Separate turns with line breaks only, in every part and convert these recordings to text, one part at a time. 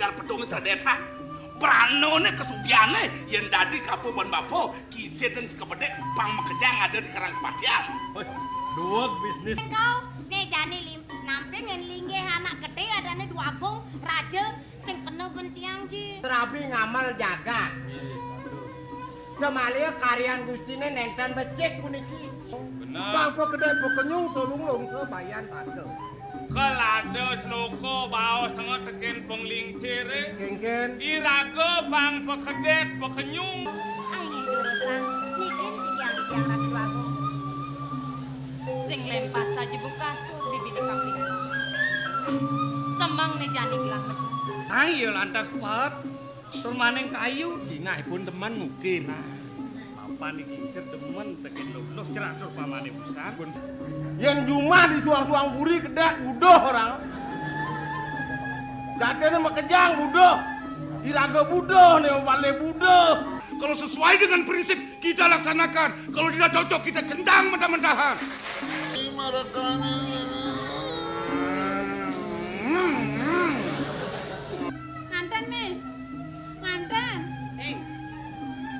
gar pedung sedeta. Branone kesugiane yen dadi kapo bon bapo kiseten sekepedek pang mekejang ada di Karang Kepatian.
Dua bisnis.
Kau nih jani namping yang linggih anak gede adane dua agung raja sing penuh bentiang ji.
Terapi ngamal jaga. Semalia karyan gustine nenten becek puniki.
Benar.
Bangpo gede pekenyung solung sebayan tante.
Kelados loko bao sangat teken penglingsir.
Kengken.
Irago bang pekedet pekenyung.
Ay ngai dorosan nikin sing yang diang ratu agung.
Sing lempas saja buka bibi dekapin. Sembang nih jani gelang medun.
Ayo lantas pat. Tur maneng kayu.
Cina pun teman mungkin.
Apa nih kisir demen teken lulus ceratur pamane busan.
Yang cuma di suang-suang buri kedak budoh orang. Jatene mekejang budoh. Iraga budoh nih wale budoh.
Kalau sesuai dengan prinsip kita laksanakan. Kalau tidak cocok kita cendang mentah-mentahan.
Nganten mi, nganten.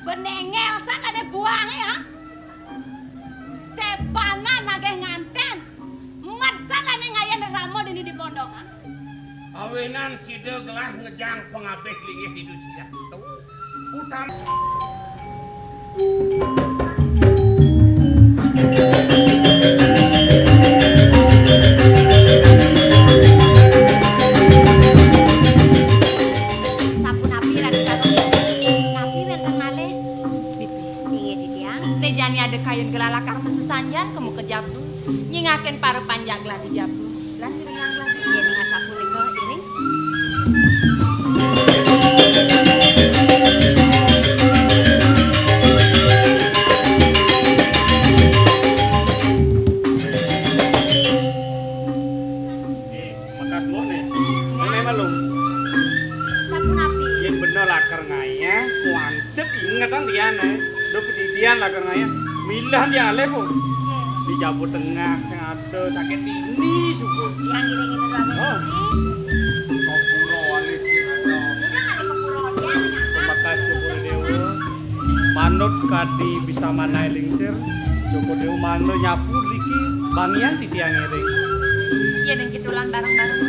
Benengel san ada buangnya ya. Sebana nageh nganten. Matsan ane ngayen ramo dini di pondok.
Awenan sida gelah ngejang pengabeh linggih hidup sida. Utama.
Sampun api ratu agung. Napi wenten malih.
Bibi.
Inggih ditiang.
Nih jani ada kayun gelalakar mesesanjan kamu ke Jabu. Nyingaken para panjang lah di Jabu. Lan riang lah.
Iya nih sampun nika iring.
Makas mo nih. Ini malum.
Sampun api.
Yang bener lakar ngaya. Wansep ingetan dia nih. Do petidian lakar ngaya. Milah dia ale po. Di Jabu Tengah sengate sakit ini subuh.
Yang iring itu agung.
Oh.
Kopuro wali singado.
Udah ada kepuro dia nih.
Makas Joko Dewa. Manut kadi bisa manai lingsir. Joko Dewa manut nyapu riki. Bangian di tiang iring.
Iya dan kitulan bareng-bareng.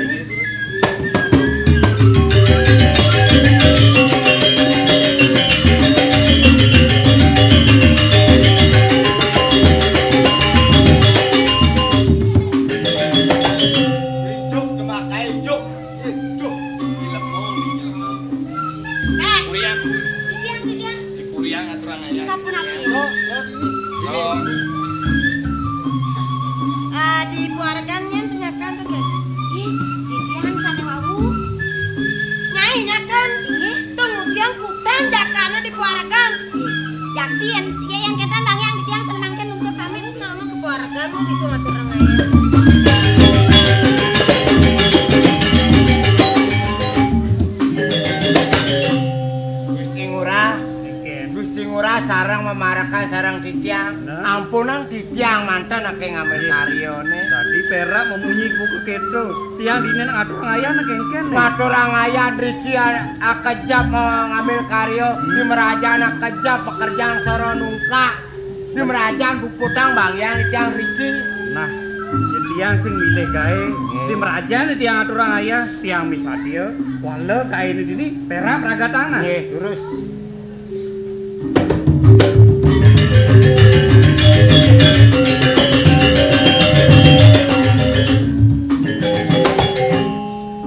Ijuk gemakai ijuk. Ijuk.
Puriang,
Ditiang.
di Puriang aturan aja.
Sampun api.
Oh, oh ini.
Di keluarga nyen tenyakan tuh kan. Ih, ditiang sana wawu. Nyai nyakan. Inggih, tong biang kutan dakana di keluarga. Jadi yang siga yang kita lang yang ditiang senangkan nungsa pamit nama ke keluarga lu gitu atur ngaya.
Gusti Ngurah sarang memarakan sarang ditiang.
Nah.
Ampunan ditiang mantan ake ngambil karyone.
Tadi perak memunyi buku keto. Tiang dinen atur ngaya nekengken.
Ngatur angaya driki akejap mengambil karyo. Di merajaan akejap pekerjaan soro nungka. Di merajaan buputang bangyan ditiang riki.
Nah, tiang sing milih gae. Di merajaan tiang atur ngaya. Tiang misadio. Wale kae ini perak raga tangan.
Nggih, terus.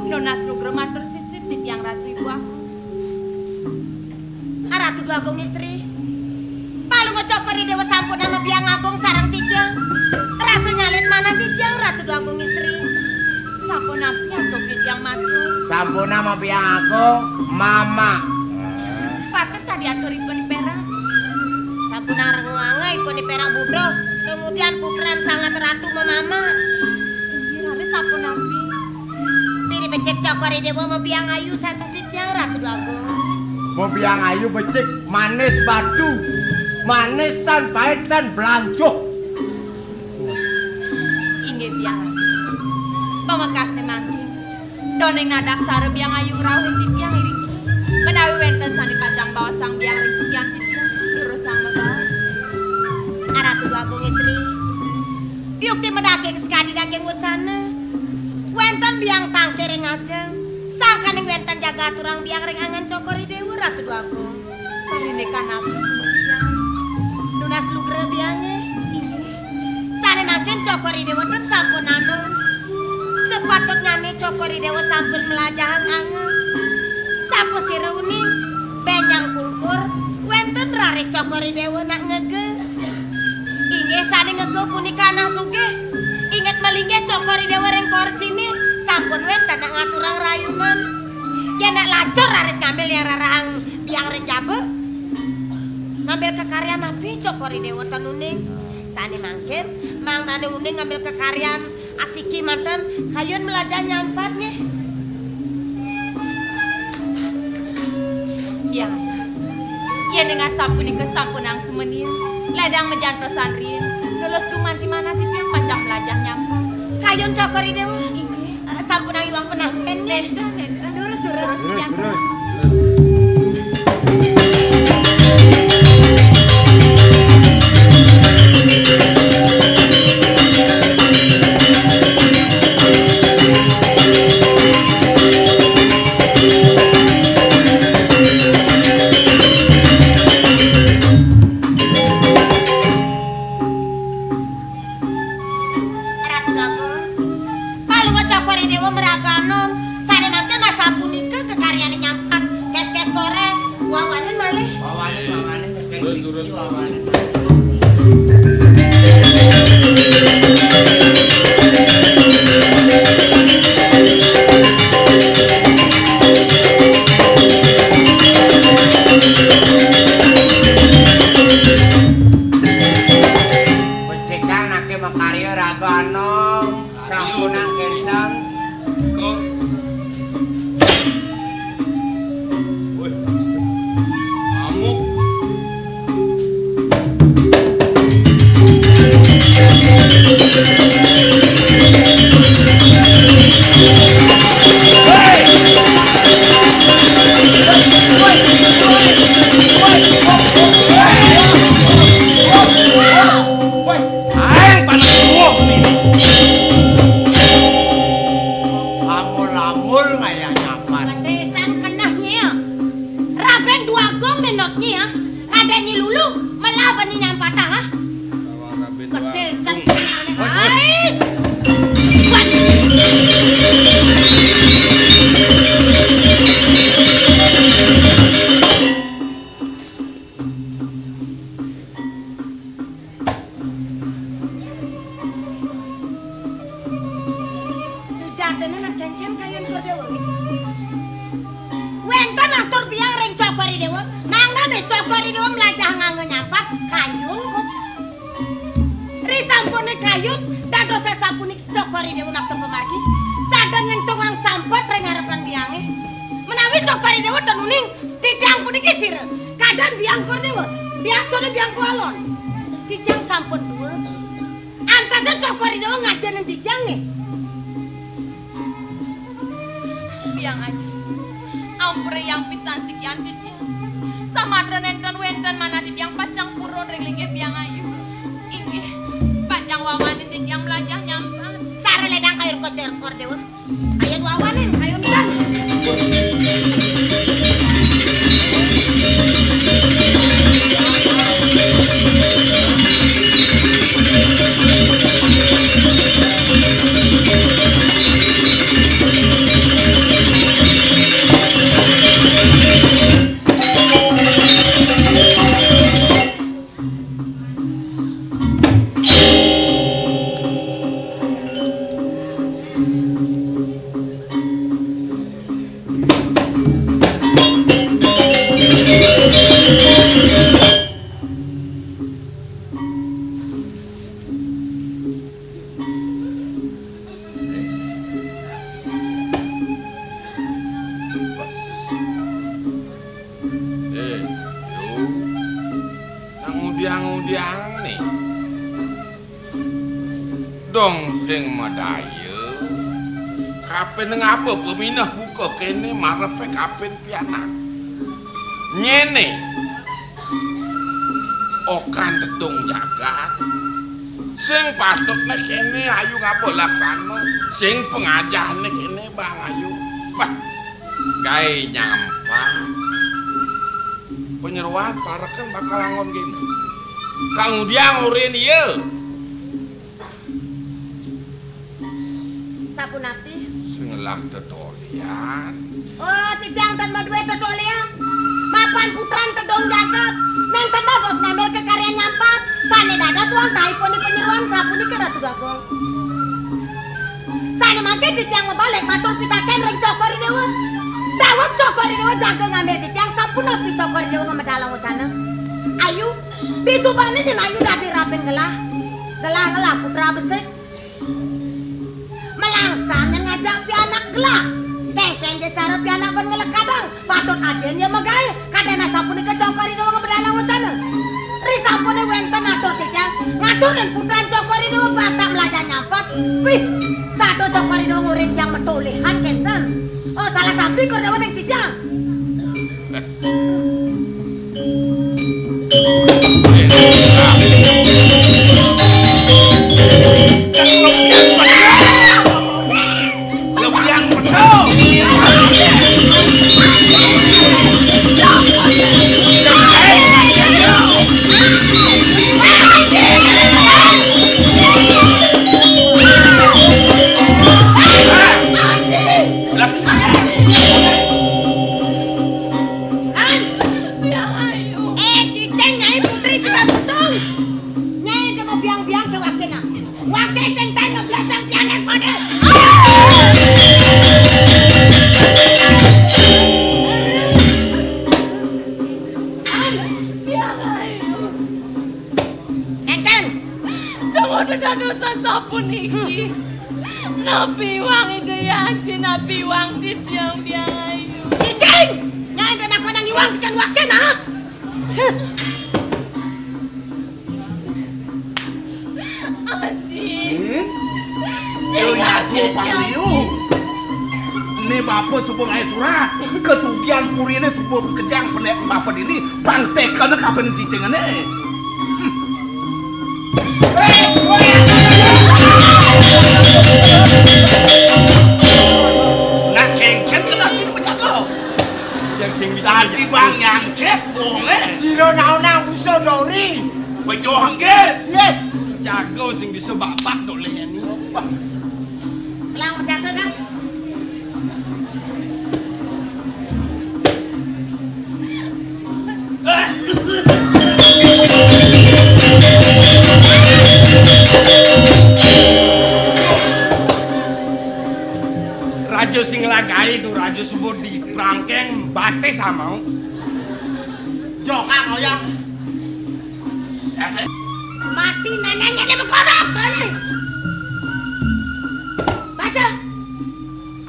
Nonas lugro matur sisip di tiang ratu ibu aku.
Ratu dua agung istri. Palu ngocokori dewa sampun nama biang agung sarang tijang. Terasa nyalin mana tijang ratu dua agung istri.
Sampun api atau di tiang matur.
Sampun nama biang aku, mama.
Patut tadi atur ibu di perak.
Sampun areng wangai pun di perak budok. Kemudian puteran sangat ratu memama.
Kira sampun api.
Tiri becek cokori dewa mau biang ayu sarang tijang ratu dua agung.
Mau biang ayu becik manis batu. Manis tan pahit tan belancuh.
Inggih biang. Pamakas ne mangking. Do ning nadak sare biang ayung rawuh tipiang iring. Menawi wenten sani pajang bawa sang biang ring sekian tipiang terus sang megaos.
Ratu Agung istri. Yukti medaging sekali daging wucana. Wenten biang tangkering ajeng. Sangkaning wenten jaga turang biang ring angan cokori dewa Ratu Agung.
Paline kanapa?
Lunas lugre biange. Sane makin cokori dewa ten sampun anu. Sepatutnya nih cokori dewa sampun melajahang angen. Sapu sireuni benyang kungkur. Wenten raris cokori dewa nak ngege. Inge sane ngege punika nang sugih. Ingat malingge cokori dewa ring korsini. Sampun wenten nak ngaturang rayunan. Ya nak lacur raris ngambil yang rarahang biang ring jabe. Ngambil kekaryan api cokori dewa tenuning. Sane mangkin mang nane uning ngambil kekaryan asiki manten kayun melajah nyampatnya.
Ya. Ya dengan sampuni kesampunang sumenir. Ladang mejantosan rin. Lulus kuman di mana tipiang pajang melajah nyampat.
Kayun cokori dewa. Sampunang iwang penampen nih. Lurus.
Kapen ngapa peminah buka kene marepe kapen pianak. Nyene. Okan tetung jagat. Sing patutne kene ayu ngapa laksana. Sing pengajahne kene Bang Ayu. Wah. Gawe nyampah. Penyeruan pareken bakal angon gini. Kang Udiang urin ieu.
Sapunapi?
Sengelah tetolian.
Oh, tidang tan maduwe tetolian. Mapan putran tedong jagat. Neng dados ngambil ke karya nyampat. Sane dadas wong taipun di penyeruan sapuni ke Ratu Dagong. Sane mangke tidang mabalik matur pitaken ring cokori dewa. Dawak cokori dewa jaga ngambil tidang sapunapi cokori dewa ngemedalang wacana. Ayu, bisubane nyen ayu dadi rapin gelah. Gelah putra besik. Melangsang yang ngajak pianak gelah. Kengkeng je cara pianak ban ngelek kadang. Patut ajen ya magae. Kadana sapuni kecokori dewa ngemedalang wacana. Risampuni wenten atur tidang. Ngatur dan putran cokori dewa batak melajar nyampat. Wih, satu cokori dewa ngurin yang metulihan kenten. Oh, salah samping kur dewa neng tidang.
Nabi wang ide yaji, nabi wang didiang biang ayu.
Cicing! Nyai dan aku nang iwang tekan waken ha?
Aji.
Yo nyatu pangliu. Ini bapak subung air surat. Kesugian puri ini subung kejang penek bapak ini. Bantekan kapan cicing ini. Nak cengket kena sini menjaga.
Yang sing bisa
Tadi bang nyangket bonge.
Siro naunang buso dori.
Bejo hangges.
Ye.
jago sing bisa bapak doleh ini.
Pelang menjaga kan?
Raja sing lagai itu raja sebut di prangkeng bates sama.
Jokak ngoyak.
Mati neneknya dia berkorok. Baca.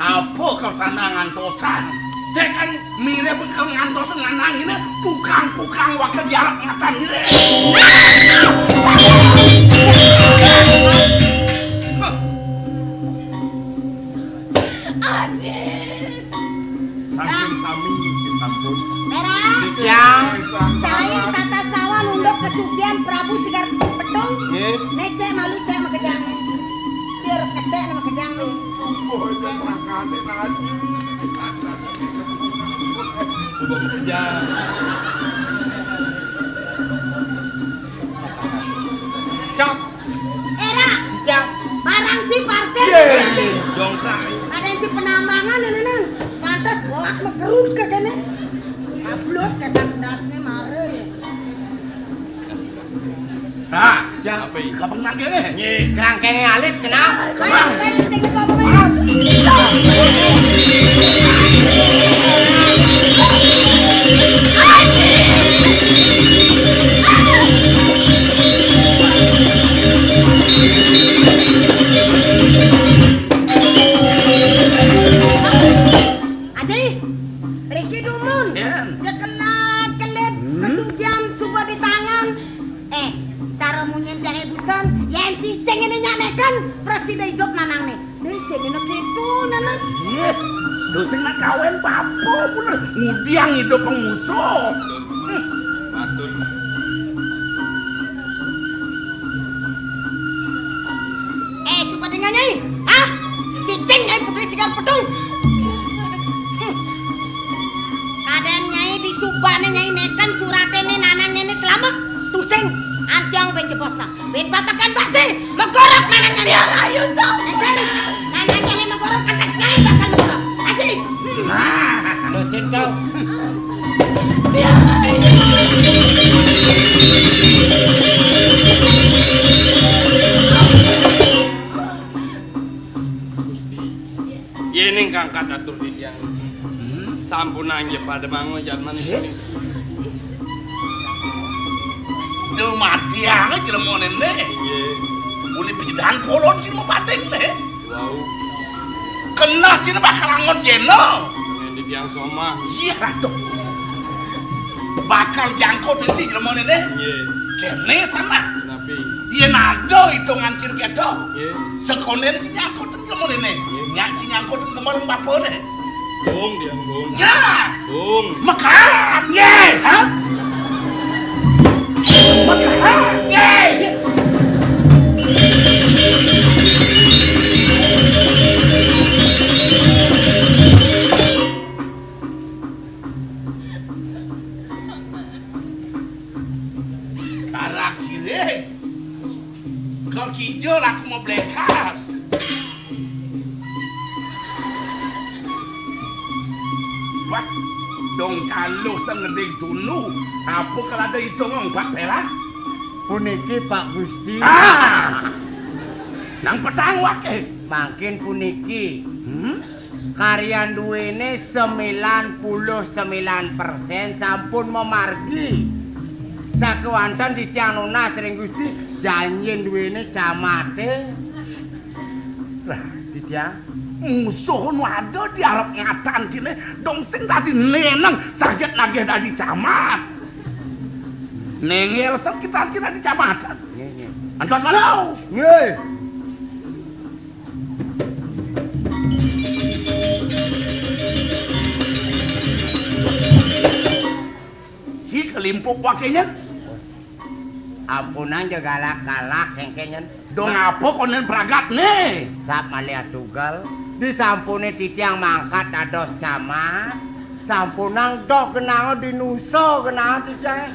Apa kau sana ngantosan? Tekan mire bukan ngantosan nganang ini pukang wakil jarak ngatan mire.
Saking sami sampun.
Merah.
Jang.
Saya tata sawan undok kesugian Prabu Sigar Pedong.
Nggih.
Nece malu cek makejang. Terus kecek nama kejang.
Coba bekerja.
Cok.
Era.
Jang.
Barang ci parkir.
Dongkrak.
Ada yang ci penambangan ini. Pantas wak megerut ke kene. Ablot kata kendasnya mare.
Hah?
Jang.
Apa ini?
Kapan lagi nih?
Nggih.
Kerangkengnya alit kenapa?
Ayo, cicing itu apa ini? Aji, Riki Dumun.
Den.
Ya kelat-kelit kesugian suba di tangan. Cara munyen jangan busan, yang cicing ngene nyanekan presiden hidup nanang nih. Dari sini nak itu nana.
Iya, dosen nak kawin papo pun ngudiang hidup pengusuh. Matur.
Suka dengan nyai, ah, cicing nyai putri sigar pedung. Kadang nyai disubane nyai nekan suratene nanang ini selamat. Tusing, anjang ben jebosna, ben papakan basi, megorok nanang nyai. Ya ayo sok. Nanang nyai megorok atak nyai bakal megorok. Aji.
Dosen dong.
Ya ayo.
Yen kangkat atur tiyang sampun anggih pada mangun jaman iki.
Dumati ange jlemone ne.
Nggih.
Uli bidan polon sing bating ne.
Wow.
Kena sing bakal angon jeno.
Ngendi tiyang somah.
Iya ratu. Bakal jangkau dadi jlemone ne.
Nggih.
Kene sana.
Napi.
Yen ado hitungan cir kedo.
Nggih.
Sekone sing nyangkut jlemone ne. Nyak sing nyangkut nomor bapone.
Gong tiyang gong.
Ya.
Gong.
Makan ye, ha? Makan ye. Karak kiri. Kau kijol aku mau blekas. Wah, dong calo sengeding dulu. Apa kalau ada hitungan Pak Bela?
Puniki Pak Gusti.
Nang petang wake.
Makin puniki. Karyan duwene 99% sampun memargi. Sakewanten titiang nona sering Gusti janjin duwene camate. Lah, titiang
musuh nu ada di arep ngatan cine dong sing tadi neneng sakit nagih tadi camat nengel sekitar cina di camatan antos mana
nggih
si kelimpuk wakenya
ampunan juga galak-galak kengkenyen
dong apa konen pragat nih
sap malia tugal disampune titiang mangkat dados camat sampunang doh kenangan dinuso kenangan titiang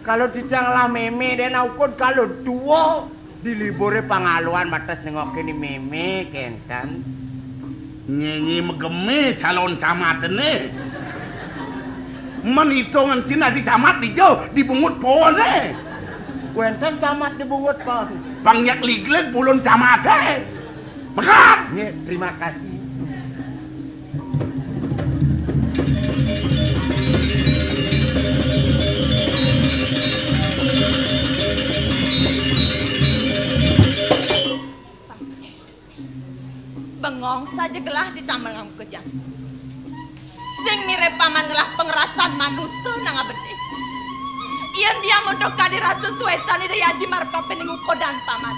kalau titiang lah meme dan ukun kalau dua dilibure pangaluan batas nengokin ni meme kentan
nyenyi megeme calon camat nih menitungan cina di camat di jauh dibungut pohon nih
kuenten camat dibungut pohon
banyak ligleg bulun camat bekat
nih terima kasih
Bengong saja gelah ditambal ngam kejang. Sing mirip paman gelah pengerasan manusia nang abedi. Iyan dia mondok kadira sesuai tali daya Haji Marpa peningu kodan paman.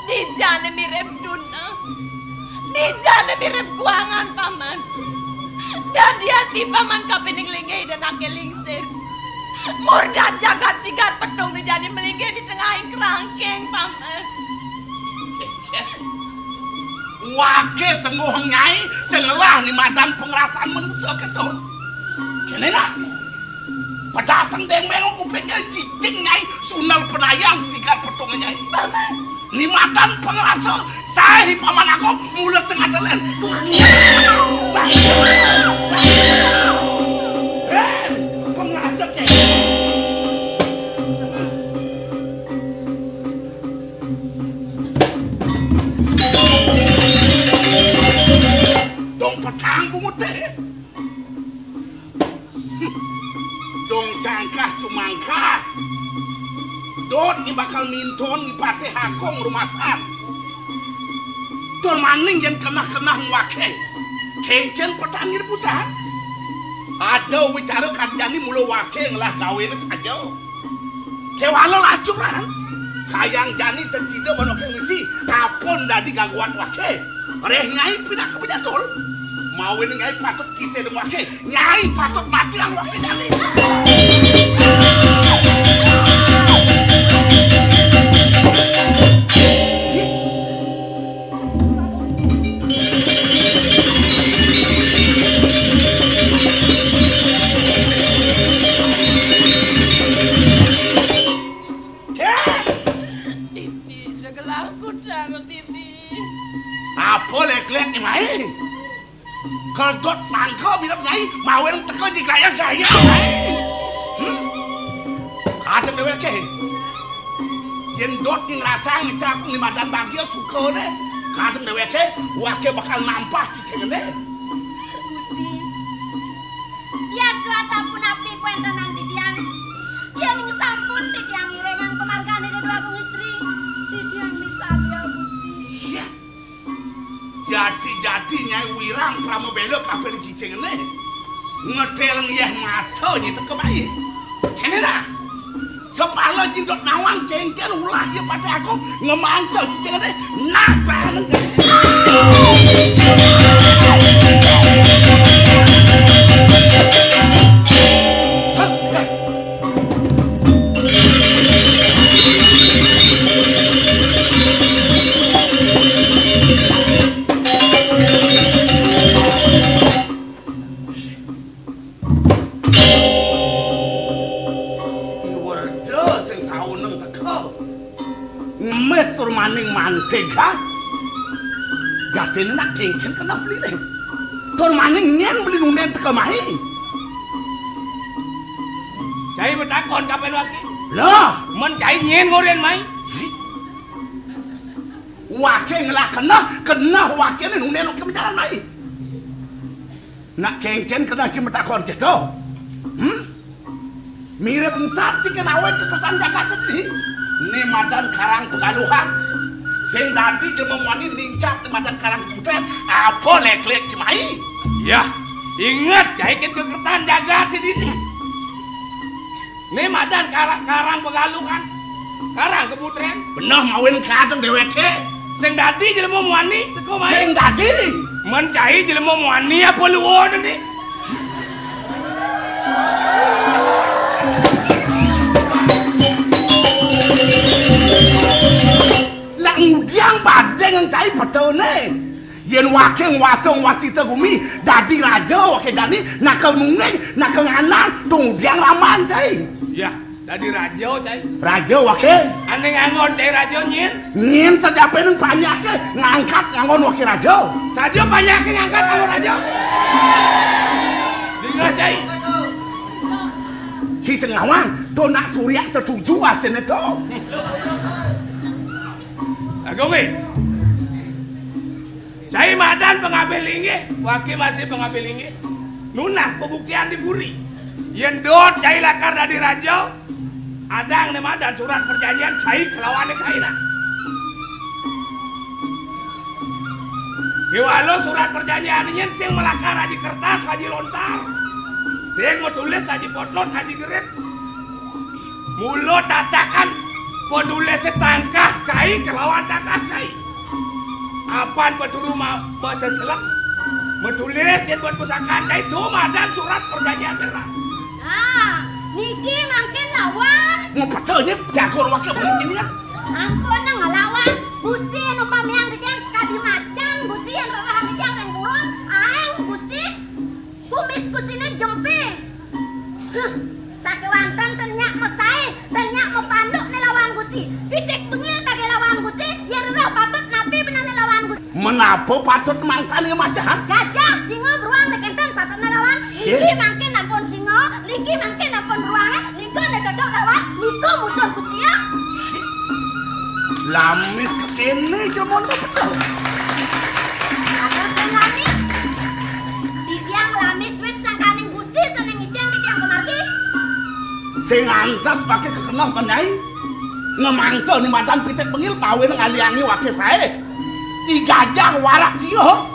Dijane mirip duna. Dijane mirip kuangan paman. Dadi hati paman kapening lingai dan ake lingsir. Murdan jagat sigar pedung dijani melinggih di tengahing kerangkeng paman.
Wake sengguh nyai sengelah ni madan pengerasan manusia ketun. Kene nak. Pedasang deng mengong kupingnya cicing nyai sunal penayang sigar petung nyai.
Paman.
Ni madan pengerasa saya paman aku mulai setengah jalan. Pengerasa nyai. Dong petang bungut deh. Dong cangkah cumangkah. Dot ni bakal minton ni pate hakong rumah sak. Dol maning yang kena-kena wake. Kengken petangir pusat. Ada wicara kanjani mulu wake ngelah kawin saja. Kewala lah curang.
hayang jani sencida manoke ngisi kapun dadi gangguan wake reh nyai pindah ke penyatul mau ini nyai patut kisah dengan wake nyai patut mati yang wake jani Keldot mangko minum nyai mau yang teko di gaya-gaya kadang deweke yen dot ning rasang ngecap ni madan bagia suka deh kadang deweke wake bakal nampah cicengene
Gusti bias doa sampun api kuentenan titiang yen ing sampun titiang irengan kemargane de dua kung istri titiang misalnya Gusti
jadi nyai wirang pramobelo kape di cicengene ngedel ngiyah mata nyita kebayi kene dah sepala jindot nawang kengken ulah ya pada aku ngemangsa cicengene nah tangan maning mantega jatine nak kengken kena beli deh tur maning nyen beli nunen teka mahi
Cai betakon kapan waki
lah
men cai nyen ngoren mai
wake ngelah kena wake ni nunen ke jalan mai nak kengken kena cimetakon gitu mirip ensat cikin awen kekesan Jakarta ini madan karang pegaluhan sing dadi jelema wani nincap di madan karang putren apa lek-lek cemai
ya ingat cai ken kegertan jagat di dini ini madan karang pegaluhan karang keputren
bener mawin kadang deweke
sing dadi jelema wani teko mai
sing dadi
men cai jelema wani apa luwon ni
nak ngudiang badeng yang cai betone yen wakeng wasong wasita gumi dadi raja wake dani nak nungeng nak nganang tungdiang raman cai
ya dadi raja cai
raja wake
ane ngangon cai raja
nyen saja peneng banyak ngangkat ngangon wake raja
saja banyak ngangkat ngangon raja dengar cai
si sengawan to nak surya setuju aja neto
Agomi cai madan pengambil lingi waki masih pengambil lingi nunah pembuktian di buri yen dot cai lakar dari raja adang ne madan surat perjanjian cai kelawane kaina Kiwalo surat perjanjian nyen sing melakar haji kertas haji lontar sing mau tulis haji potlot haji geret mulut tatakan penulis setangkah kai kelawan takah kai apaan peturu masa selak menulis yang buat pusakaan kai itu madan surat perjanjian merah
niki makin lawan
ngepetanya jago wakil pemimpin ya
ampun ngelawan Gusti anu pamiang dijang sekali macan Gusti yang rarah dijang yang burun aeng Gusti kumis kusine jemping sakewantan tenyak mesai tenyak mepanduk ni lawan Gusti pitik bengil kage lawan Gusti yang rarah patut napi benar ni lawan Gusti
menapa patut mangsa ni macahan
gajah singo beruang nekenten patut ni lawan niki makin ampun singo niki makin ampun beruang niko ne cocok lawan niko musuh Gusti ya
lamis kekene jelmon betul
atas kan lamis didiang lamis wit sangkaning Gusti seneng ijeng didiang kemargi
sing antas pakai kekenah penai ngemangsa ni madan pitik bengil kawin ngaliangi wake sae di gajah warak sio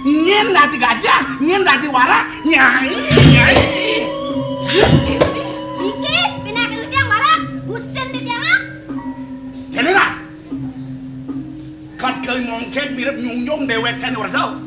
nyen dadi gajah nyen dadi warak nyai
Iki pindah ke didiang warak Gusten didiang
Kat ke ngongkeng mirip nyung dewek kene ora tau.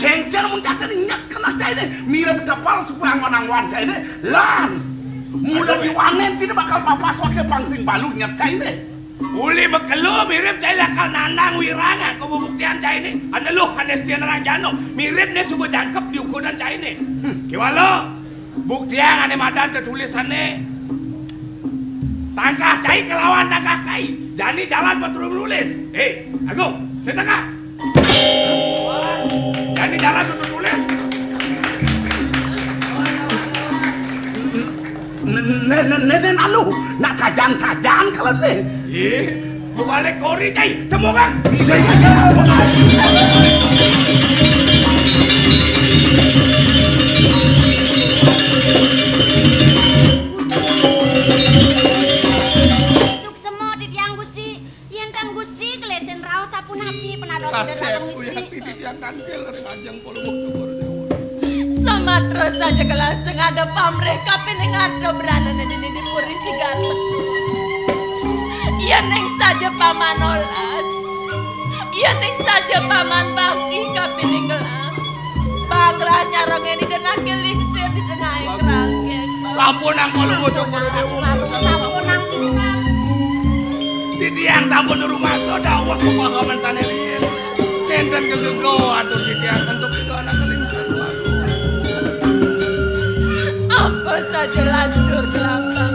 Kengken mun jatane nyat kena caine mirip dapal supaya ngonang-wan caine lan. Mula diwanen tidak bakal papas wake pangsing balu nyat caine.
Uli bekelu mirip cai lakal nanang wiranga kebuktian caine. Anda lu Hanestian Ranjano mirip ne subuh jangkep di ukuran caine. Kiwalo buktian ane madan tertulisannya tangkah cai kelawan tangkah kai. Jadi jalan peturun nulis. Aku setengah. Jadi jalan peturun nulis.
Nenen alu nak sajan kalau le.
Mau balik kori cai, temu kan?
Sama terus saja kelaseng ada pamreka pening ada beranan ini di puri sigar betul. Iya neng saja paman olas. Iya neng saja paman bakti kapening gelang. Bangranya rong ini dan akil lingsir di tengah kerangkeng.
Sampun ang kalau bocok dewa.
Sampun ang pisang.
Titiang sampun rumah soda waktu pengalaman sana lihat. Nenten kesengko atur titiang untuk itu anak kelingser.
Apa saja lancur gelambang.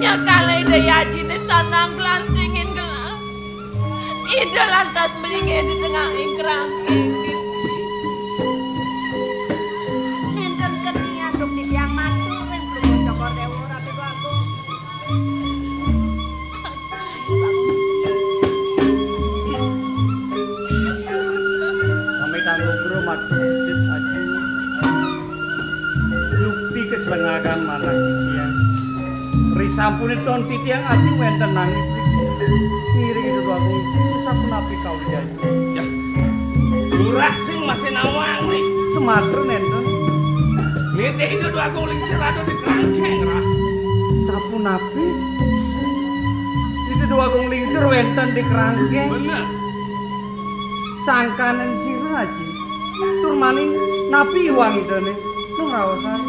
Nyakala ide yaji ne sanang gelantingin gelang. Ide lantas melingin di tengah kerangkeng.
Nenten kenian duk di tiang matur yang belum cokor dewa rapi aku.
Kami tanggung guru matur sip aja. Lukti keselengakan mana titiang. Risampun ton titiang aja wenten nangis. Ngiring itu aku sampun api kau jadi.
Ya, lurah sing masih nawang nih.
Sematren enten.
Ngete itu dua guling serado di kerangkeng rah.
Sampun api. Itu dua guling ser wenten di kerangkeng.
Bener.
Sangkanen sira aja. Tur maning napi uang itu nih. Lu ngerawasan.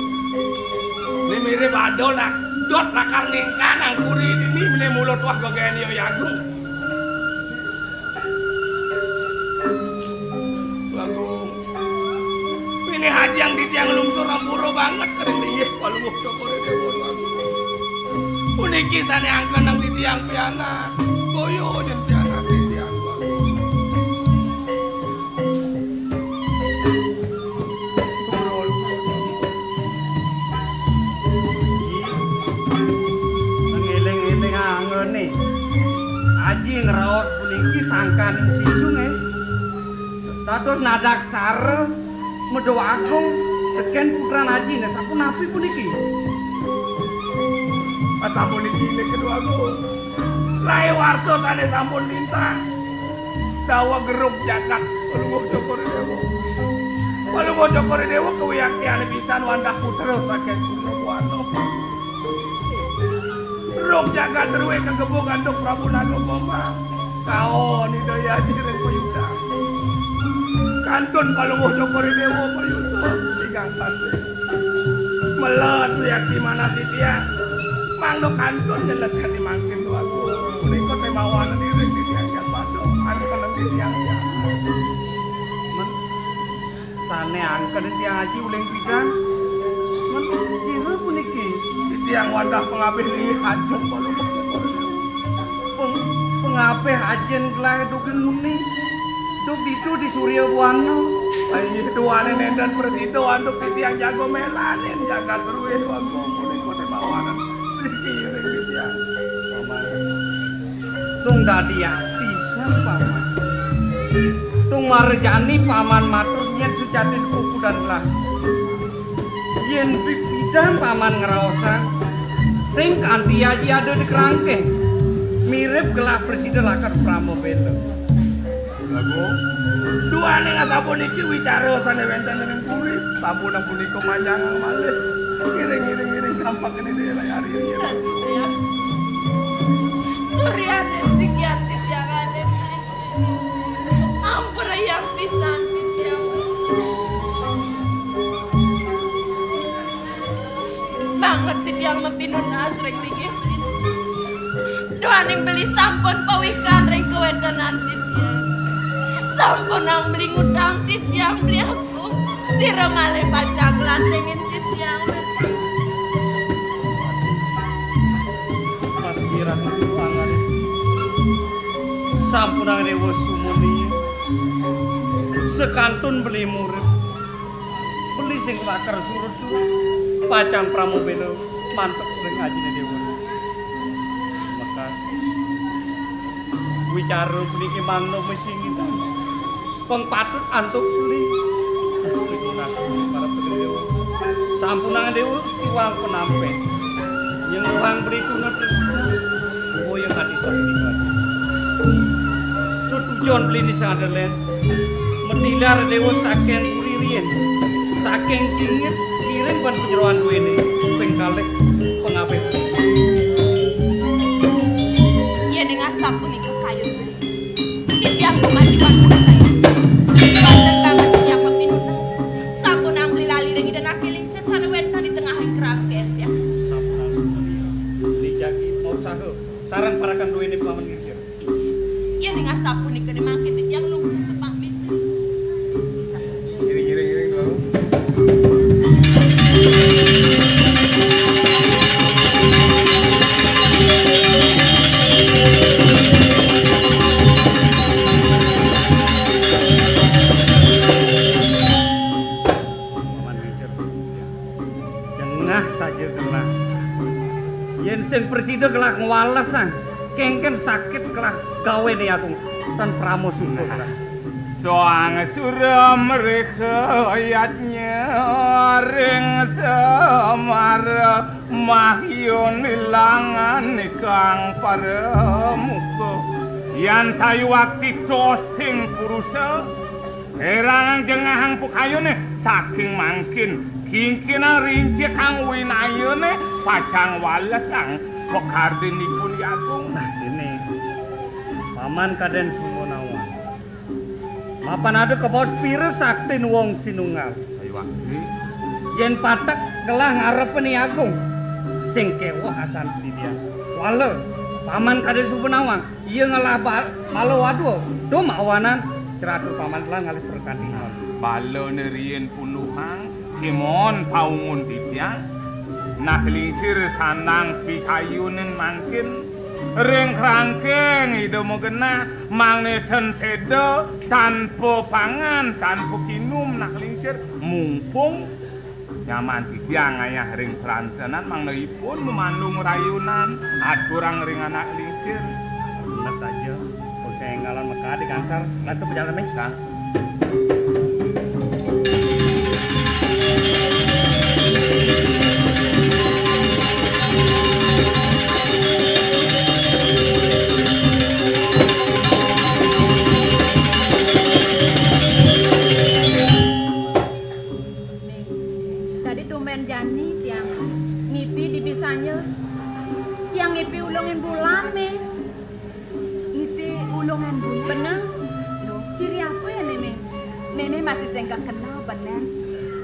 Ini mirip adol nak. Dot nakar ningkan ang puri ini mene mulut wah gagayan yo yagung. Bagung. Ini haji yang di tiang lungsur rampuro banget kering tinggi kalau mau cokore dewa bagung. Uniki sane angkan nang di tiang piana. Boyo dan piana di tiang bagung.
Ngene aji ngeraos puniki sangkaning sisunge dados nadak sare medho agung teken putran aji ne sapunapi puniki
Sampun iki kedua agung Rai warso sane sampun lintang dawa geruk jagat Palungguh Cokore Dewa Palungguh Cokore Dewa kewiyaktiane pisan wandah putra saking Gunung Rok jagat terwe kegebuk anduk Prabu Nagaboma kaon ida yaji ren payuda kantun Palungguh Cokore Dewa payusa tigang sate melet lihat di mana titiang mangno kantun nyelekan di mangkin tuaku menika temawana diri titiang jan padha angken titiang ya
men sane angken titiang aji uling pisan men sira puniki
titiang wadah pengabih li hajung Palungguh Cokore Dewa
pengapih ajen gelah dugen muni duk ditu di Surya Buana
ayo duane nenden presido anduk titiang jago melanen jaga terwe tuaku menika temawana diri titiang
tung dadi pisan paman tung marjani paman matur yen sujati kuku dan lah yen pipidan paman ngeraosan sing kanthi aji ada di kerangkeng mirip gelah presiden lakat Pramobeta
lagu duane ngasapun iki wicara sane wenten ning puri sampun punika manjangan malih ngiring-ngiring gampang kene dhewe hari-hari
Suryanen sikian titiangane kertas ring niki. Doaning beli sampun pawikan ring kewedanan Tityang. Sampun nang beli ngutang Tityang beli aku. Sira malih pajang landengin Tityang.
Mas Mirah pangan. Sampun nang dewa sumuni. Sekantun beli murid. Beli sing lakar surut-surut. Pacang Pramobelo mantep ring ajine dewa. Wicara puniki mangno mesingin peng patut antuk beli para pedewa sampunang dewa iwang penampe yang uang beli tunut oh yang hati sakit tujuan beli di Sunderland mentilar dewa saking kuririen saking singit kirim ban penyeruan duwene pengkalek pengapet
ya dengan sapunika Tityang kemandiwan saya. Banten banget Tityang pepinunas. Sampun ambli lali ring dan akiling sesana wenta di tengah kerangket ya.
Sampun sumaria. Dijagi mau sahe. Sarang parakan duwe ini paman ngirjir.
Iya dengan sapunika dimangkin Tityang lungsuh kepamit.
Giring lalu.
Sen presida kelak ngwalesan kengken sakit kelak gawe nih aku tan pramo sumpah
Soang surah mereka ayatnya ring semar mahyun ilangan kang para muka yan sayu wakti cosing purusa herangan jengahang pukayone saking mangkin kingkinan rinci kang winayone pacang walesang pekardinipun yagung.
Nah ini paman kaden sumonawan mapan ada kebos pire saktin wong sinunggal
sayu wakti
yen patek gelah ngarepen yagung sing kewah asan dia wale paman kaden sumonawan iya ngelah balo waduh do mawanan ceratur paman telah ngalih pertandingan
balo nerien punuhang kimon paungun Tityang nak lingsir sanang pikayunin mangkin ring kerangkeng ida mau kena mangneten sedo tanpa pangan tanpa kinum nak lingsir mumpung nyaman Tityang ayah ring perantenan mangneipun memandung rayunan aturang ring anak lingsir
benar saja saya ngalan Mekah di Kansar nanti berjalan mesang
Tadi tumben Jani tiang ngipi dibisanya tiang ngipi ulungin bulan nih ngipi ulungan bulan bener ciri apa ya nih Meme masih sengkak kenal bener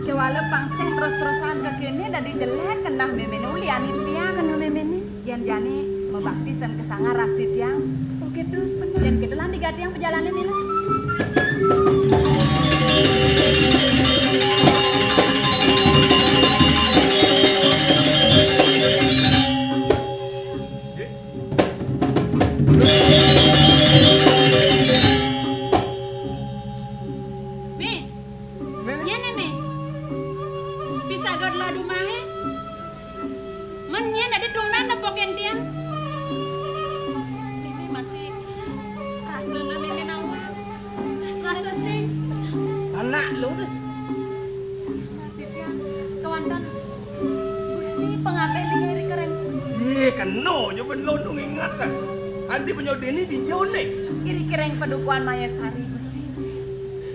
kewala pangseng terus-terusan ke kene dari jelek kenah meme uliani pia kenah meme nih yang Jani membaktisan kesanga rasti tiang oh gitu bener yang gitu lah diganti yang perjalanan ini
Penyodeni di Jone.
Kira-kira yang pedukuan Mayasari Gusti.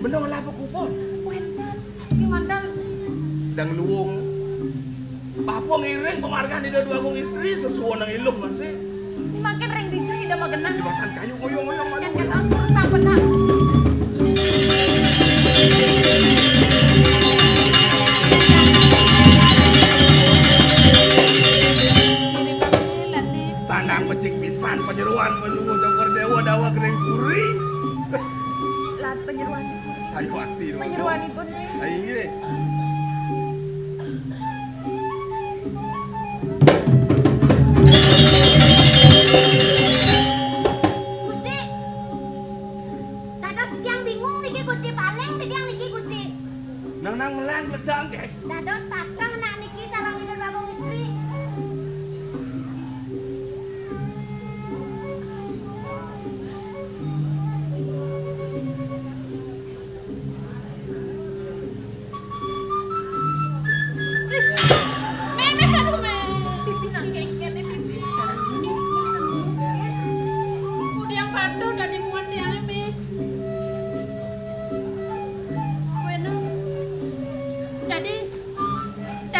Bener lah kupon.
Wenten, gimana?
Sedang luwung. Papo ngiring pemargaan di dua agung istri sesuai nang ilung masih.
Makin ring dijahit dah magenang.
Makan kayu ngoyong-ngoyong mana?
Kan aku sampai nak. Kiriman
madawa gereng puri.
Lan penyeruan.
Sayuwati.
Penyeruanipun.
Ayo nggih.
Gusti. Dados tiyang bingung niki Gusti paling tiyang niki Gusti.
Nang melang ledak nggih.
Dados pateng nak niki sareng ida wong istri.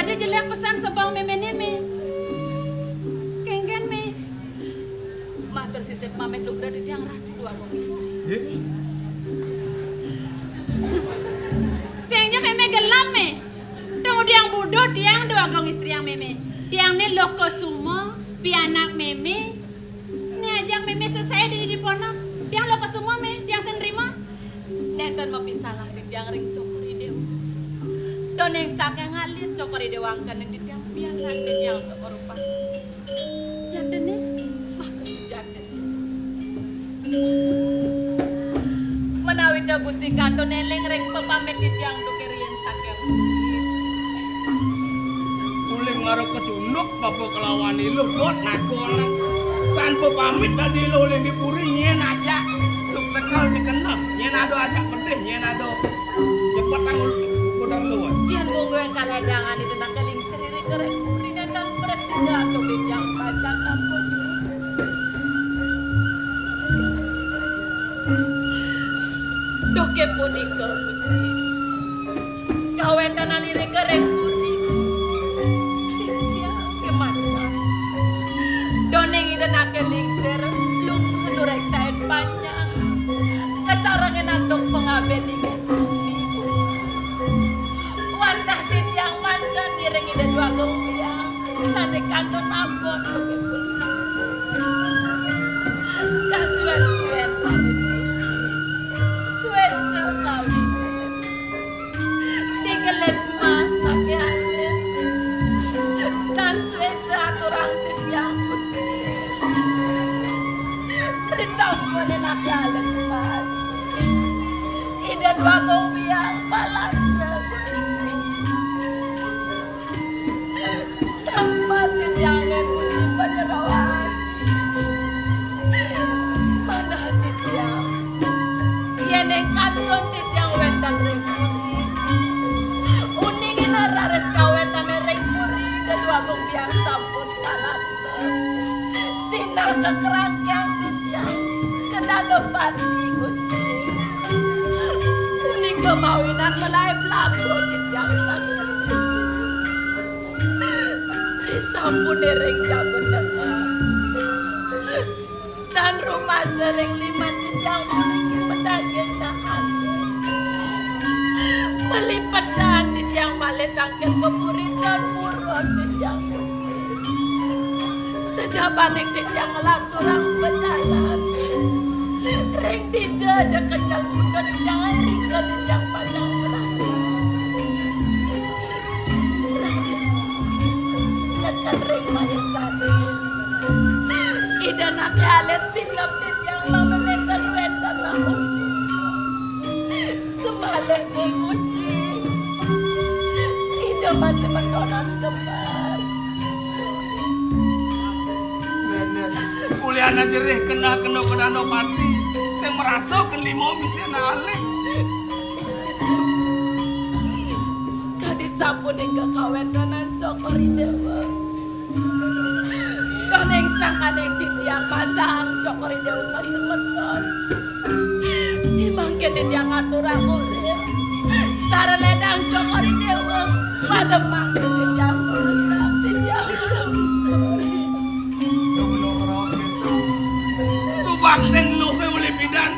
Jadi jelek pesan sebang meme-neme. Kengken me. Matur sisip mamet lugra di tiang ratu dua kong istri. Sehingga meme gelap me. Tunggu diang bodoh tiang dua kong istri yang meme. Tiang ne loko semua, pianak meme. Ini ajang meme selesai di ponok. Tiang loko semua me, tiang senrima. Nenten mau pisalah di tiang ring cokori dewa. Doneng saking ngalir cokori dewangkan yang ditiang pianak di tiang untuk merupakan. Jatene, mah kesujaten. Menawi da Gusti kanton eleng ring pepamit di tiang dukerien saking.
Kuling ngaro kecunduk babo kelawani lu dot nakolan. Tanpa pamit tadi lu ling dipuri nyen aja. Luk sekal dikenal nyen ado aja pedih nyen ado. Cepet tangul kudang lu.
Dian monggo yang kaledangan itu nak keling seriri kerek puri dan presida atau bejang pajak ampun. Doke punika Gusti. Kawen tanan iri kereng puri. Dia kemana? Doneng ida nak keling ser lung durek saen panjang. Kesarangan andong pengabeling esumi. Wantah dit yang mandan direng ida dua gombiang. Sane kanton ampun begitu. Kasuan-suan suan cekawin. Tinggeles mas pakai hati. Dan suan aturang dit yang Gusti. Risampun enak jalan mas. Ida dua gombiang balanda Gusti. Tamat jangan Gusti penyerawan. Mana hati tiang? Yen ing kanton tiang wetan ring puri. Uningin rares kawetan ring puri dan dua gombiang sampun balanda. Sinar kekerangkang tiang kedado pati Gusti. Uning kemawinan melai pelaku tiang sakit. Sampun ring jabon dekat. Dan rumah sering lima yang memiliki pedaging nahan. Melipetan yang malet tangkel kepuri dan murut yang Gusti. Sejabaning yang lanturang berjalan. Ring dijaja kenyal muda yang ring yang panjang berani. Kan ring mayasari. Ida nak alet sinap yang memenekan wetan aku. Semalek ni Gusti. Ida masih mendonan kembar.
Kuliana jerih kena kedano pati. Saya merasa kelima bisa nalek.
Kadi sampun hingga kawetanan cokori dewa. Kaneng sang kaneng titiang pasang cokori dewa masih menton. Dimangkin titiang aturang urip. Sara ledang cokori dewa. Pada mangkin titiang tulisan titiang tulisan.
Tubak dan luhe oleh bidan.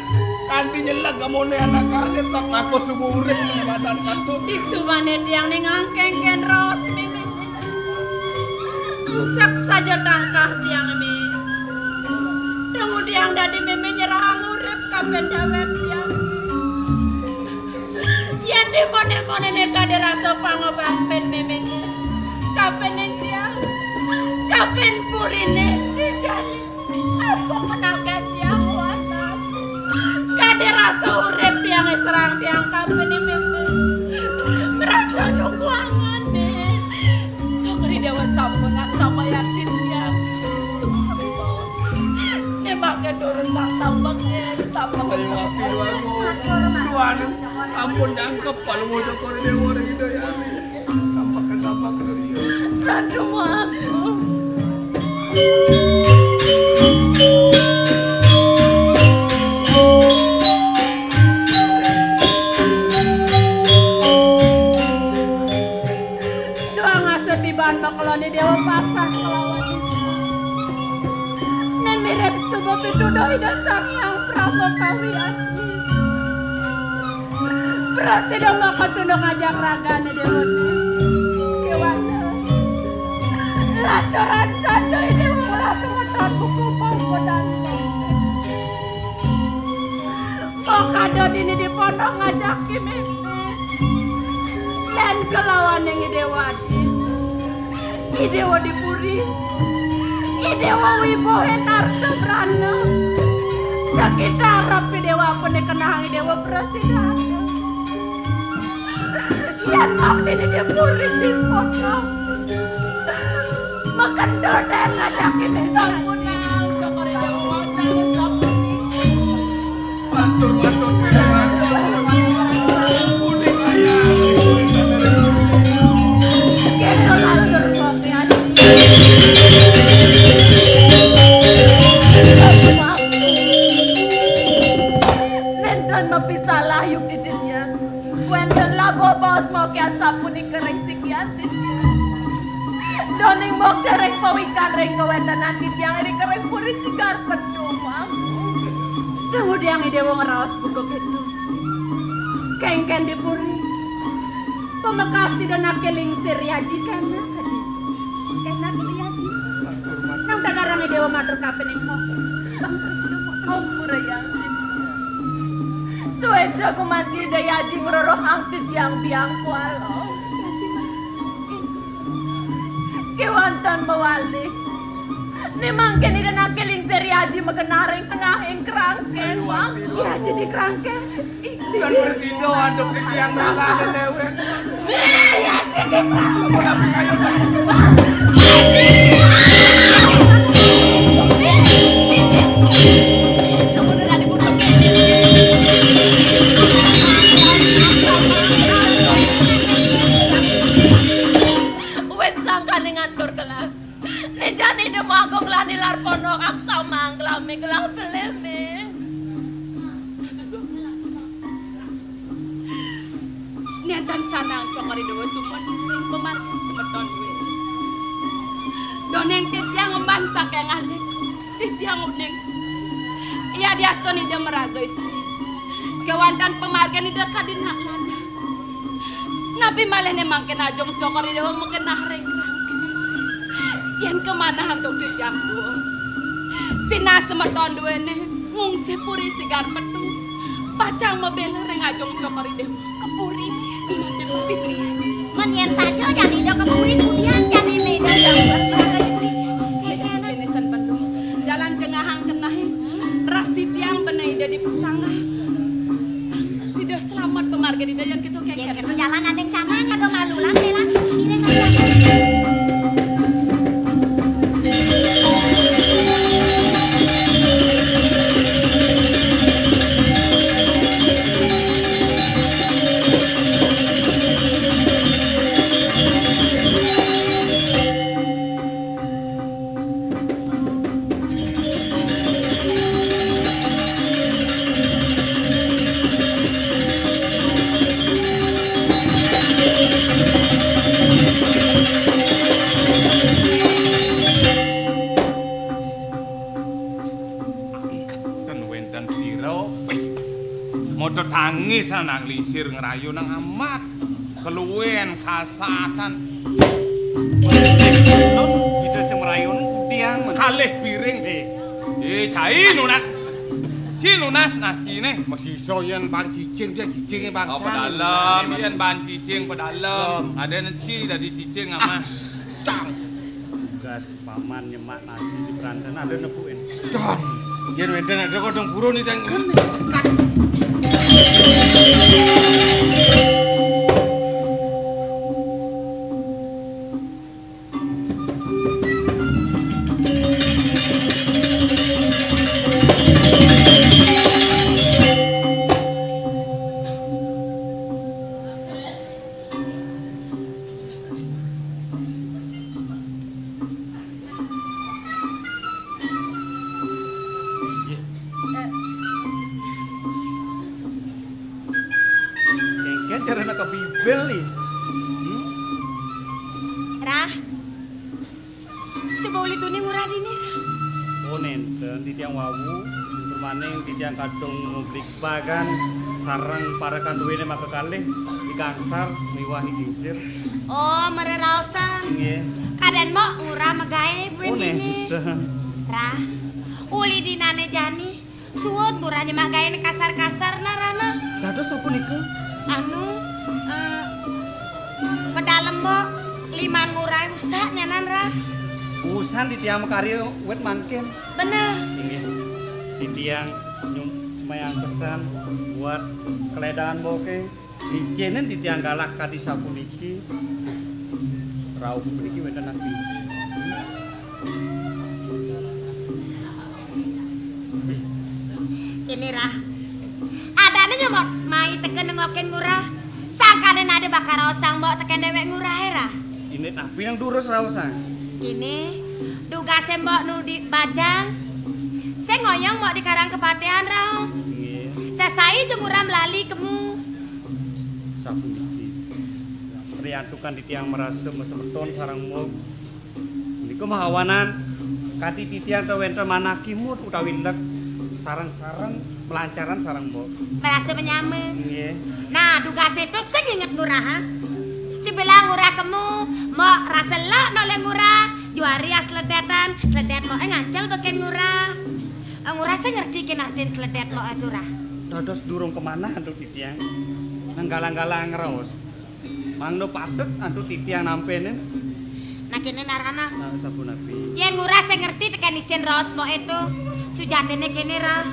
Kanti nyelag gamone anak kalit sak aku subuh urip ng badan kanto.
Disubane tiang ningangkeng ken ros mimi. Angsak saja tangkah tiang mi. Kemudian dadi meme nyerang urip kaben dawet yang yen dimone-mone nek kade rasa pangobat ben meme kaben dia kaben purine dijali apa menakan dia kuasa kade rasa urip yang serang tiang kaben meme merasa dukuangan deh cokri dewa sampun sama yakin dia sukses Maka dorong sang tampaknya tampang
Tuhan ampun jangkep kalau mau jokor dewa dari dayari tampak dia
dan rumahku doang ngasih tiban makloni dewa pasang melawan mirip semua bidodari dasar yang Prabu Kawian. Presiden maka condong ngajak ragane dewone. Kewana. Lacoran saja ini langsung meton buku pangkodan. Mokadon ini di pondok ngajak kimeme. Len kelawan yang idewadi. Idewa dipuri. Dewa wibo enarto brana sekitar rapi dewa pune kenang dewa presiden yang makin ini puri di foto makan dodeng ngajakin sampuna cokori dewa wajah sampuni
Matur Budi kaya
kena langsung kopi aja Nenten mapisalah yuk didilnya Kuenten labo bos mau kian sapu di kering sikian didilnya Doning mok dereng pawikan reng kewenten nanti tiang iri kering puri sigar pedumang Kemudian idewo ngeraos bukuk itu Kengken dipuri Pemekasi dan nakelingsir yaji kena Kena yaji Nang tagarang dewa matur kapen ing kok. Ampun ya. Suweja kumati daya ji ngroro hangti tiang-tiang kualo. Kewantan mawali. Ni mangken ida nakeling seri aji megenaring tengah ing kerangken wang. Iya jadi kerangken.
Dan bersindo aduk di tiang merangkane dewe
Iya jadi kerangken. Nejani demo aku ngelani lar pondok ak sama ngelami gelang beleme. Niatan sanang cokori dewa sumpon pemarkin semeton duwe. Doneng titiang membansak yang alik, titiang uning. Ia diastoni dia meraga istri. Kewantan pemarkin ida kadin hak landa. Nabi malene mangken ajong cokori dewa mengenah rengkrang. Yang kemana hantuk dijam dua Sina semeton dua ne ngungsi puri sigar petu Pacang mebel reng ajong cokori dewa Kepuri kumatin pilih
Menyen saja jadi dah kepuri kemudian jadi leda yang berbagai istri
Jenisan penuh Jalan cengahang kenahi Ras tiang benai ida di pesangah Sudah selamat pemarga ida yang kita
Ya
kekir
kita jalan ada yang caman kagak malulan belan ini ngajak
Tangi sanang lisir ngerayu nang amat keluwen kasatan
itu sing merayu tiang
kalih piring
Cai lunas. Si lunas nasi nih.
Masih iso yen bang cicing dia cicingnya bang.
Oh pedalam, yen ban cicing pedalam. Ada neci dari cicing ama.
Cang.
Tugas paman nyemak nasi di berandan ada nepuin.
Don. Yen wenten ada kodong buru nih teng.
Caranya ke bibel nih.
Rah. Sebawa itu nih murah ini.
Oh nenten di tiang wawu, bermaning di tiang kadung ngublik bagan, sarang para kanduwene maka kalih di kansar miwahi gingsir.
Oh, mererausan.
Nggih.
Kaden mau murah megawe buen
Oh
ini.
nenten.
Rah. Uli dinane jani. Suwun murahnya magawe kasar-kasar narana.
Dados apa niku?
Anu pedalem mbok liman ngurai usah nyanan Rah.
Usan di tiang karya wet mangkin.
Bener.
Nggih. Di tiang mayang pesan buat keledaan boke. Dicenen di tiang galak kadi sapuniki. Rauh puniki weten nabi.
Ini Rah. Adane nyomot mai teken nengokin ngurah. Sakane nade bakar osang mbok teken dewek ngurah Rah.
Ini tapi yang durus rausang.
Kini dugase mbok nu di Bajang. Saya ngoyong mbok di Karang Kepatean Rah.
Nggih.
Sesai jemurah melali kemu.
Sapuniki. Priantukan di tiang merasa mesemeton sarang mug. Niku mahawanan kadi di tiang tewenten manakimut utawi lek sarang-sarang pelancaran sarang mbok.
Merasa menyame.
Nggih.
Nah, dugase itu sing inget ngurah ha. Si bilang ngurah kemu, mau rasa lak noleh ngurah, juari asledetan, sledet mau ngancel beken ngurah. Ngurah saya ngerti kan artin sledet mau itu Rah.
Dados durung kemana antuk di tiang. Nang galang-galang raos. Mangno patut antuk di tiang nampene.
Nah kini narana.
Nah, sapunapi.
Yen ngurah saya ngerti tekan isin raos mau itu. Sujatine kini Rah.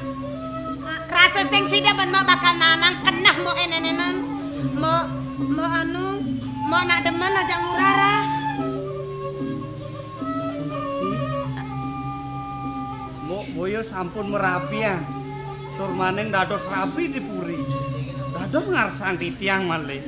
Rasa sing sida ben mau bakal nanang kenah mau enenenan. Mau anu, mau nak demen aja ngurah Rah.
Boyo sampun merapi ya. Tur maning dados rapi dipuri. Dados ngarsang di tiang malih.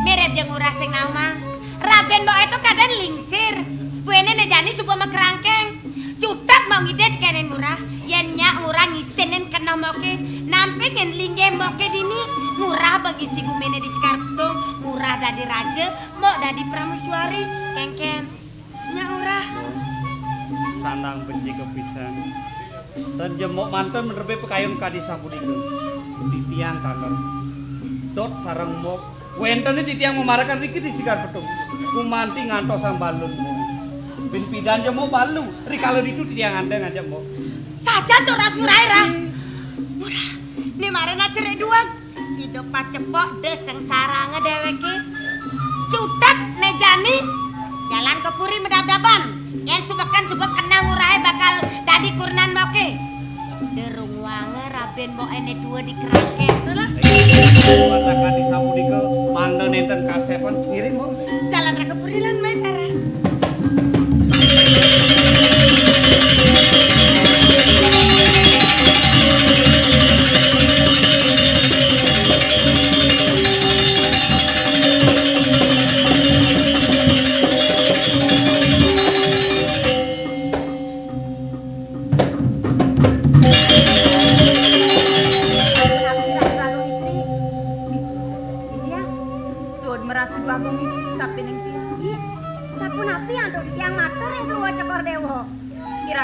Mirip jeung ngurah sing naumang. Raben mbok itu kadang lingsir. Buene nejani subuh mekerangkeng. Cutat mau ngidet kenen ngurah. Yen nyak ngurah ngisinin kena moke. Nampi ngen lingge moke dini. Ngurah bagi si gumene di Sekartung. Ngurah dadi raja. Mau dadi pramusuari. Kengken. Nyak ngurah.
Sanang benci kepisan. Dan jemok mantan menerbe pekayun kadi sapunika. Di tiang kantor. Dot sarang mok. Wentene di tiang memarakan riki di Sikar Petung. Kumanti ngantos sambalun mok. Bin pidan jemok balu. Rikala itu di tiang anda ngajak mok.
Saja tuh ras ngurai Rah. Murah. Ini marena cerai dua. Hidup pacepok deseng sarang ngedeweke. Cutat nejani. Jalan ke puri medab-daban. Yang subekan subek kena ngurai bakal dadi kurnan moke. Derung wange raben mbok ene tua di kerangke itu lah.
Matakan di sapunika mangga nenten kasepan kirim mok.
Jalan ra ke puri lan main arah.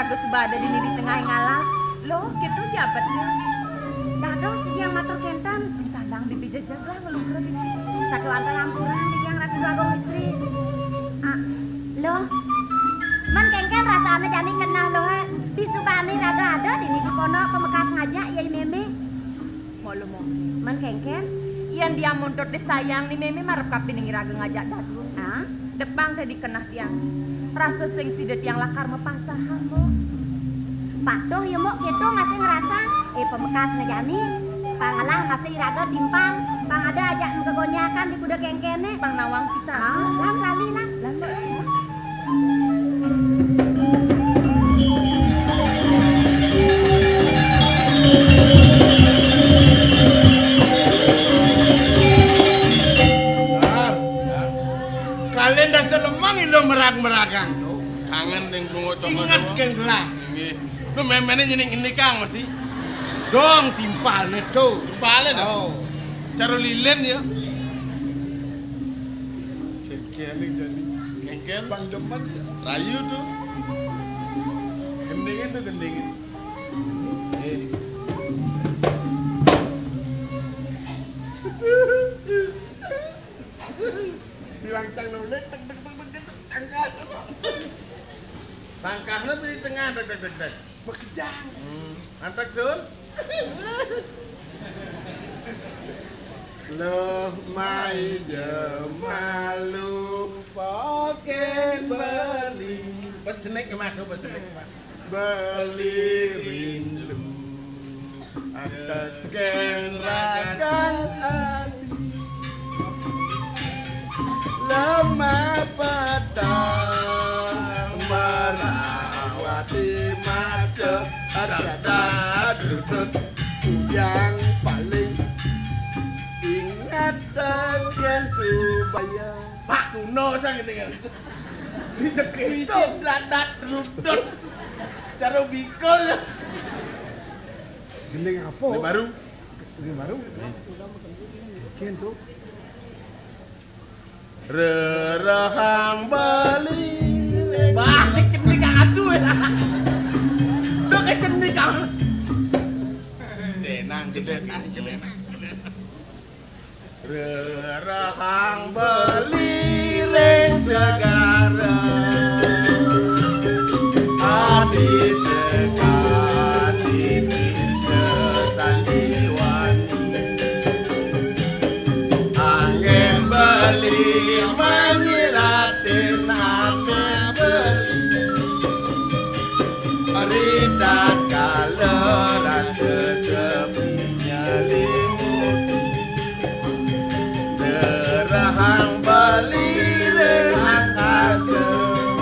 Sebada dini di tengah ngalas. Loh, gitu jabatnya.
Dados di yang matur kentan sing sandang dipijejeg lah ngelungkur di sakelantan lampuran di yang ratu bagong istri. Ah, loh. Man rasane jani kenah loh. Disubani raga ada di pondok pemekas ngajak yai meme.
Molo mo.
Man kengken.
Yen dia mundur disayang ni meme marep kapining raga ngajak dadun.
Ah,
Depang tadi kenah tiang. Rasa sing sidet yang lakar mepasahan mo.
Patuh ya mo gitu ngasih ngerasa. Pemekas ngajani. Pangalah ngasih raga timpang. Pang ada ajak kegonyakan di budak kengkene.
Pang nawang pisah.
Lan lali lan.
Kalian dah selemang ilo merag-meragang tuh.
Kangen ning bungo congo.
Ingat keng gelah.
Nggih. Lu memene nyening ini Kang mesti.
Dong timpal nih tuh.
Balen
Oh.
Cara lilin ya.
Kengkene jadi.
Kengken
Bang demen.
rayu tuh. Gendengin tuh gendengin.
Bilang cang nulis angkat. Tangkahnya di tengah dek. Bekejang. Antek dun. Loh mai jemalu poken beli. Pesenek mas, pesenek mas. Beli rindu. Ateken rakan hati. Lemah petang merawati mata ada yang paling ingat dengan Subaya.
Pak kuno sang gitu kan.
Di deket itu dadat rudut cara bikol. Gendeng apa?
Ini baru.
Ini baru. Kian tuh.
Rerahang bali
Balik ini kang aduh ya. Tuh keceni kang.
denang
Gedenang.
Rerahang
Beli ring segara Adi sekali sandiwani Angin beli menyiratin ane beli Ridat kaleran sesepinya limuti Derahang beli rehang asem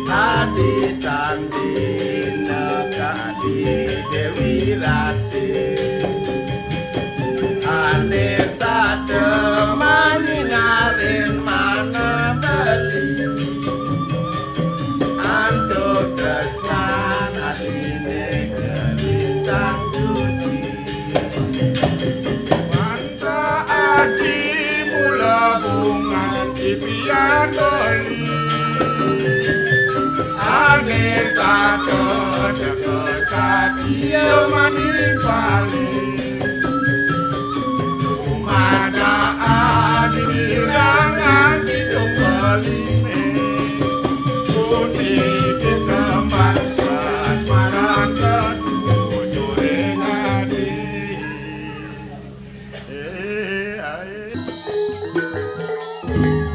Adi tandina kadi Dewi Rati Ane sate maninarin mana beli Antuk tresnan adine kelintang suci Manta adi mula bunga impian beli Ane sate deket sadia mani bali